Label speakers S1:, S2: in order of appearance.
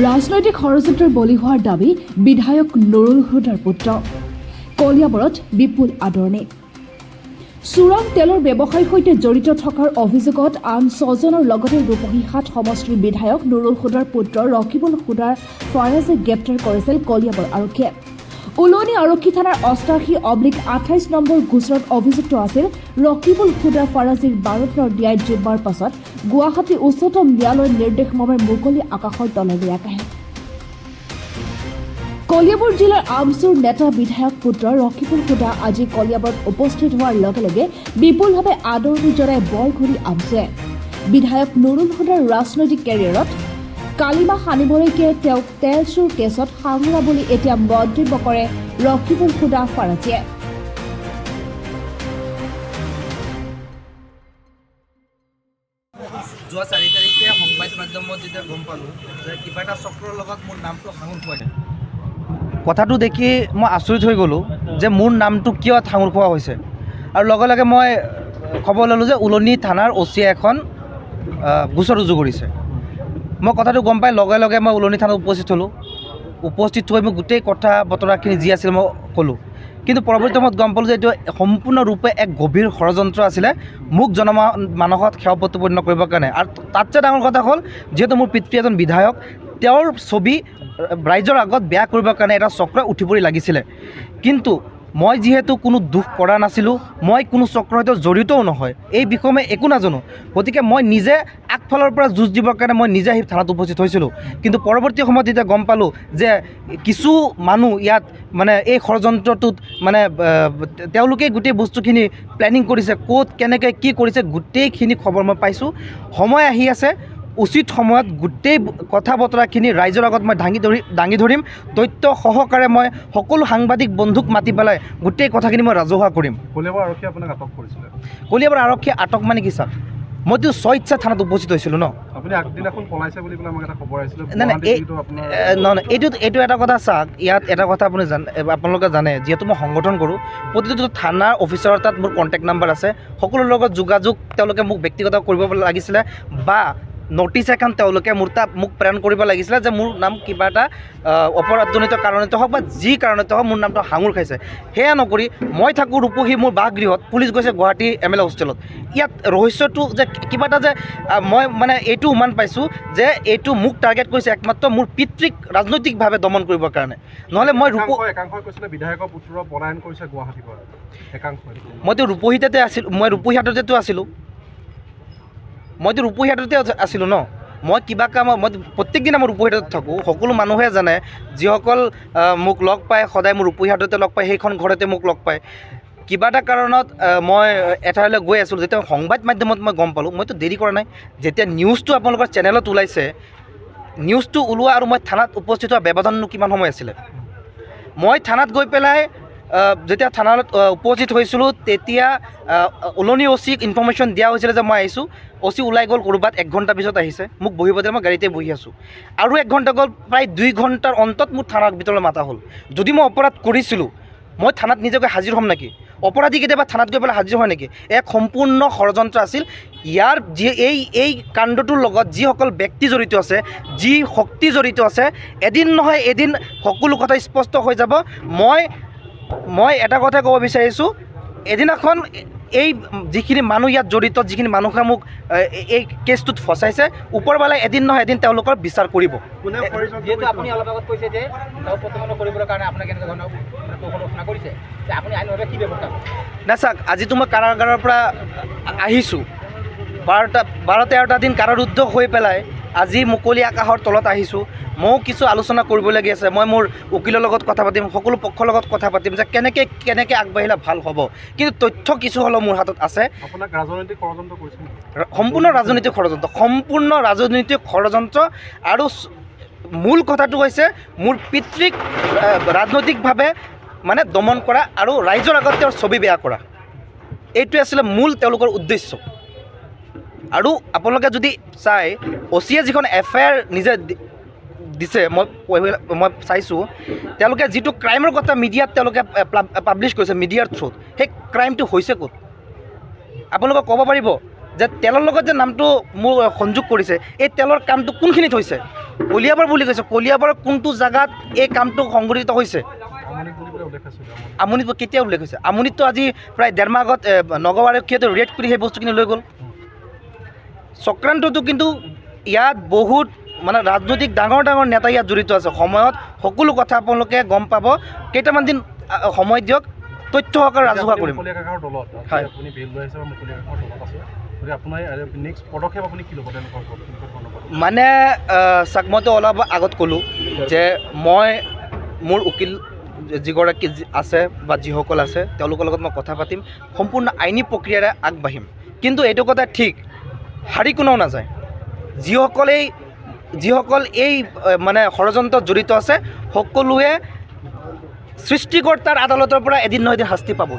S1: ৰাজনৈতিক ষড়যন্ত্ৰৰ বলি হোৱাৰ দাবী বিধায়ক নুৰুল হুদাৰ পুত্ৰ কলিয়াবৰত বিপুল আদৰণি। চোৰাং তেলৰ ব্যৱসায়ৰ সৈতে জড়িত থকাৰ অভিযোগত আন 6জনৰ লগতে ৰূপহীহাট সমষ্টিৰ বিধায়ক নুৰুল হুদাৰ পুত্ৰ ৰকিবুল হুদাৰ ফাৰাজে গ্ৰেপ্তাৰ কৰিছিল কলিয়াবৰ আৰক্ষীয়ে। উলনি আৰক্ষী থানাৰ 88/28 নম্বৰ গোচৰত অভিযুক্ত আছিল ৰকিবুল হুদা ফাৰাজীৰ 12 দিনৰ ন্যায় জিম্মাৰ পাছত গুৱাহাটী উচ্চতম ন্যায়ালয়ৰ নিৰ্দেশমৰ্মে মুকলি আকাশৰ তললৈ আহে। কলিয়াবৰ জিলাৰ আমচুৰ নেতা বিধায়ক পুত্ৰ ৰকিবুল হুদা আজি কলিয়াবৰত উপস্থিত হোৱাৰ লগে লগে বিপুলভাৱে আদৰণি জনাই বৰঘূৰি আমচুৱে। বিধায়ক নুৰুল হুদাৰ ৰাজনৈতিক কেৰিয়াৰত কালিমা সানিবলৈকে তেওঁক তেল চুৰ কেছত সাঙুৰা বুলি এতিয়া মন্তব্য কৰে ৰকিবুল হুদা ফাৰাজীয়ে।
S2: যোৱা 4 তাৰিখে সংবাদ মাধ্যমত যেতিয়া গম পালোঁ যে কিবা এটা চক্ৰৰ লগত মোৰ নামটো সাঙুৰ খোৱাইছে, কথাটো দেখি মই আচৰিত হৈ গ'লোঁ যে মোৰ নামটো কিয় সাঙুৰ খোৱা হৈছে। আৰু লগে লগে মই খবৰ ল'লোঁ যে উলনি থানাৰ অচিয়ে এখন গোচৰ ৰুজু কৰিছে। মই কথাটো গম পাই লগে লগে মই উলনি থানাত উপস্থিত হ'লোঁ। উপস্থিত হৈ মই গোটেই কথা বতৰাখিনি যি আছিল মই ক'লোঁ। কিন্তু পৰৱৰ্তী সময়ত গম পালোঁ যে এইটো সম্পূৰ্ণৰূপে এক গভীৰ ষড়যন্ত্ৰ আছিলে মোক জনমানসত সেৱা প্ৰতিপন্ন কৰিবৰ কাৰণে। আৰু তাতছে ডাঙৰ কথা হ'ল, যিহেতু মোৰ পিতৃ এজন বিধায়ক, তেওঁৰ ছবি ৰাইজৰ আগত বেয়া কৰিবৰ কাৰণে এটা চক্ৰ উঠি পৰি লাগিছিলে। কিন্তু মই যিহেতু কোনো দুখ কৰা নাছিলোঁ, মই কোনো চক্ৰৰ সৈতে জড়িতও নহয়, এই বিষয়ে মই একো নাজানো। গতিকে মই নিজে আগফালৰ পৰা যুঁজ দিবৰ কাৰণে মই নিজে আহি থানাত উপস্থিত হৈছিলোঁ। কিন্তু পৰৱৰ্তী সময়ত যেতিয়া গম পালোঁ যে কিছু মানুহ ইয়াত মানে এই ষড়যন্ত্ৰটোত মানে তেওঁলোকে গোটেই বস্তুখিনি প্লেনিং কৰিছে, ক'ত কেনেকৈ কি কৰিছে গোটেইখিনি খবৰ মই পাইছোঁ। সময় আহি আছে, উচিত সময়ত গোটেই কথা বতৰাখিনি ৰাইজৰ আগত মই দাঙি ধৰিম। তথ্য সহকাৰে মই সকলো সাংবাদিক বন্ধুক মাতি পেলাই গোটেই কথাখিনি মই ৰাজহুৱা কৰিম।
S3: কলিয়াবৰ আৰক্ষীয়ে আপোনাক আটক কৰিছিলে?
S2: কলিয়াবৰ আৰক্ষীয়ে আটক মানে কি ছাৰ, মইতো স্বইচ্ছা থানাত উপস্থিত হৈছিলোঁ ন।
S3: আপুনি আগদিনাখন পলাইছে বুলি পেলাই আমাক এটা খবৰ আহিছিলে।
S2: নাই এইটো এটা কথা চাওক, ইয়াত এটা কথা আপোনালোকে জানে, যিহেতু মই সংগঠন কৰোঁ, প্ৰতিটো থানাৰ অফিচাৰৰ তাত মোৰ কণ্টেক্ট নাম্বাৰ আছে। সকলোৰ লগত যোগাযোগ তেওঁলোকে মোক ব্যক্তিগত কৰিব লাগিছিলে বা নটিছ এখন তেওঁলোকে মোক প্ৰেৰণ কৰিব লাগিছিলে যে মোৰ নাম কিবা এটা অপৰাধজনিত কাৰণতে হওক বা যি কাৰণতে হওক মোৰ নামটো সাঙুৰ খাইছে। সেয়া নকৰি মই থাকোঁ ৰূপহী মোৰ বাসগৃহত, পুলিচ গৈছে গুৱাহাটী MLA হোষ্টেলত। ইয়াত ৰহস্যটো যে কিবা এটা যে মই মানে এইটো উমান পাইছোঁ যে এইটো মোক টাৰ্গেট কৰিছে একমাত্ৰ মোৰ পিতৃক ৰাজনৈতিকভাৱে দমন কৰিবৰ কাৰণে। নহ'লে মই
S3: একাংশই কৈছিলে বিধায়কৰ পুত্ৰ পলায়ন কৰিছে গুৱাহাটীৰ পৰা।
S2: মইতো ৰূপহীতে আছিলোঁ, মই ৰূপহীহাটতেতো আছিলোঁ, মইতো ৰূপহীহাটতে আছিলোঁ ন। মই কিবা কাম মই প্ৰত্যেক দিনা মই ৰূপহীহাটত থাকোঁ। সকলো মানুহে জানে, যিসকল মোক লগ পায় সদায় মোৰ ৰূপহীহাটতে লগ পায়, সেইখন ঘৰতে মোক লগ পায়। কিবা এটা কাৰণত মই এঠাইলৈ গৈ আছিলোঁ, যেতিয়া সংবাদ মাধ্যমত মই গম পালোঁ, মইতো দেৰি কৰা নাই। যেতিয়া নিউজটো আপোনালোকৰ চেনেলত ওলাইছে, নিউজটো ওলোৱা আৰু মই থানাত উপস্থিত হোৱা ব্যৱধাননো কিমান সময় আছিলে। মই থানাত গৈ পেলাই যেতিয়া থানাত উপস্থিত হৈছিলোঁ, তেতিয়া উলনি অচিক ইনফৰ্মেশ্যন দিয়া হৈছিলে যে মই আহিছোঁ। অচি ওলাই গ'ল ক'ৰবাত, 1 ঘণ্টা পিছত আহিছে, মোক বহিব দিয়ে, মই গাড়ীতে বহি আছোঁ। আৰু 1 ঘণ্টা গ'ল, প্ৰায় 2 ঘণ্টাৰ অন্তত মোৰ থানাৰ ভিতৰলৈ মাতা হ'ল। যদি মই অপৰাধ কৰিছিলোঁ, মই থানাত নিজকে হাজিৰ হ'ম নেকি? অপৰাধী কেতিয়াবা থানাত গৈ পেলাই হাজিৰ হয় নেকি? এক সম্পূৰ্ণ ষড়যন্ত্ৰ আছিল। ইয়াৰ এই কাণ্ডটোৰ লগত যিসকল ব্যক্তি জড়িত আছে, যি শক্তি জড়িত আছে, এদিন নহয় এদিন সকলো কথা স্পষ্ট হৈ যাব। মই এটা কথাই ক'ব বিচাৰিছোঁ, এদিনাখন এই যিখিনি মানুহ ইয়াত জড়িত, যিখিনি মানুহে মোক এই কেছটোত ফচাইছে, ওপৰৱালাই এদিন নহয় এদিন তেওঁলোকৰ বিচাৰ কৰিব।
S4: যিহেতু আপুনি অলপ আগত কৈছে যে তেওঁ প্ৰতিপন্ন কৰিবৰ কাৰণে আপোনাক এনেকুৱা ধৰণৰ আলোচনা কৰিছে, যে আপুনি আইনভাৱে কি ব্যৱস্থা কৰিব?
S2: নাই চাওক, আজিতো মই কাৰাগাৰৰ পৰা আহিছোঁ, 12-13টা দিন কাৰাৰুদ্ধ হৈ পেলাই আজি মুকলি আকাশৰ তলত আহিছোঁ। ময়ো কিছু আলোচনা কৰিবলগীয়া আছে। মই মোৰ উকিলৰ লগত কথা পাতিম, সকলো পক্ষৰ লগত কথা পাতিম যে কেনেকৈ আগবাঢ়িলে ভাল হ'ব। কিন্তু তথ্য কিছু হ'লেও মোৰ হাতত আছে।
S3: আপোনাক ৰাজনৈতিক ষড়যন্ত্ৰ কৰিছে?
S2: সম্পূৰ্ণ ৰাজনৈতিক ষড়যন্ত্ৰ, সম্পূৰ্ণ ৰাজনৈতিক ষড়যন্ত্ৰ। আৰু মূল কথাটো হৈছে মোৰ পিতৃক ৰাজনৈতিকভাৱে মানে দমন কৰা আৰু ৰাইজৰ আগত তেওঁৰ ছবি বেয়া কৰা। এইটোৱে আছিলে মূল তেওঁলোকৰ উদ্দেশ্য। আৰু আপোনালোকে যদি চাই, অচিয়ে যিখন FIR নিজে দিছে, মই চাইছোঁ, তেওঁলোকে যিটো ক্ৰাইমৰ কথা মিডিয়াত তেওঁলোকে পাব্লিছ কৰিছে, মিডিয়াৰ থ্ৰুত, সেই ক্ৰাইমটো হৈছে ক'ত? আপোনালোকে ক'ব পাৰিব যে তেলৰ লগত যে নামটো মোৰ সংযোগ কৰিছে, এই তেলৰ কামটো কোনখিনিত হৈছে? কলিয়াবৰ বুলি কৈছে, কলিয়াবৰৰ কোনটো জেগাত এই কামটো সংঘটিত হৈছে?
S3: আমনিত বুলি পেলাই উল্লেখ আছিলে
S2: আমনিত কেতিয়া উল্লেখ হৈছে? আমনিতটো আজি প্ৰায় ডেৰমাহ আগত নগাঁও আৰক্ষীয়ে ৰেড কৰি সেই বস্তুখিনি লৈ গ'ল। চক্ৰান্তটো কিন্তু ইয়াত বহুত মানে ৰাজনৈতিক ডাঙৰ ডাঙৰ নেতা ইয়াত জড়িত আছে। সময়ত সকলো কথা আপোনালোকে গম পাব। কেইটামান দিন সময় দিয়ক, তথ্য সহকাৰে ৰাজহুৱা কৰিম।
S3: মুকলি আকাশৰ দলত
S2: হয়।
S3: আপুনি বেল লৈ আহিছে বা মুকলি আকাশৰ দলত আছে, গতিকে আপোনাৰ নেক্সট পদক্ষেপ আপুনি কি ল'ব তেওঁলোকৰ ওপৰত?
S2: মানে চাক মইতো অলপ আগত ক'লোঁ যে মই মোৰ উকিল যিগৰাকী আছে বা যিসকল আছে তেওঁলোকৰ লগত মই কথা পাতিম, সম্পূৰ্ণ আইনী প্ৰক্ৰিয়াৰে আগবাঢ়িম। কিন্তু এইটো কথা ঠিক, হাৰি কোনেও নাযায়। যিসকল এই মানে ষড়যন্ত্ৰত জড়িত আছে সকলোৱে সৃষ্টিকৰ্তাৰ আদালতৰ পৰা এদিন নহয় এদিন শাস্তি পাব।